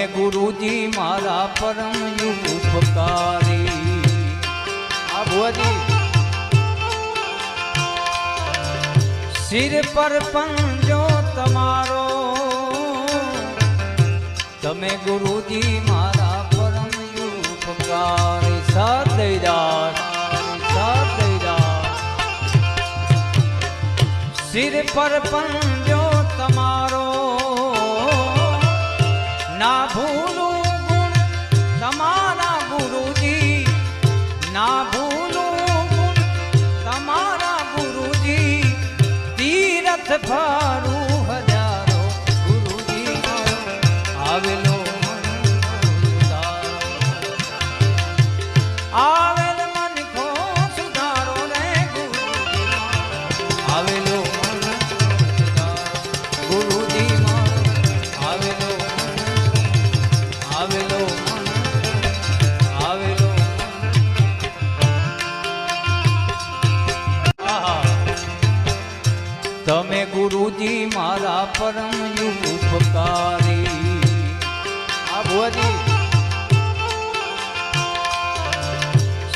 તમે ગુરુજી મારા પરમ ઉપકારી. આ ભુવાજી સિર પર પંજો તમારો, તમે ગુરુજી મારા પરમ ઉપકારી. સદૈરાજ સદૈરાજ સિર પર પંજો તમારો, ના ભૂલું ગુણ તમારા ગુરુજી, ના ભૂલું ગુણ તમારા ગુરુજી. તીરથ ફરું હજારો ગુરુજી આવેલો આવેલ મન કો સુધારો રે ગુરુજી, આવેલો ગુરુજી આવેલો આવેલો આવેલો. તમે ગુરુજી મારા પરમ ઉપકારી. આ ભુવાજી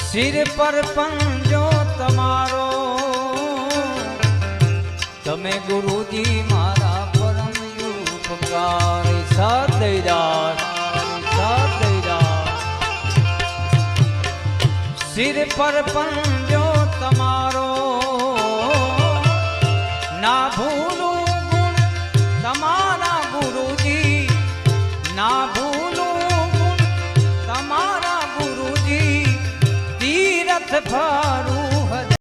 સિર પર પંજો તમારો, તમે ગુરુજી મારા પરમ ઉપકારી. સદૈરાજ સદૈરાજ સિર પર પંજો તમારો, ના ભૂલું ગુણ તમારા ગુરુજી, ના ભૂલું ગુણ તમારા ગુરુજી. તીરથ ફર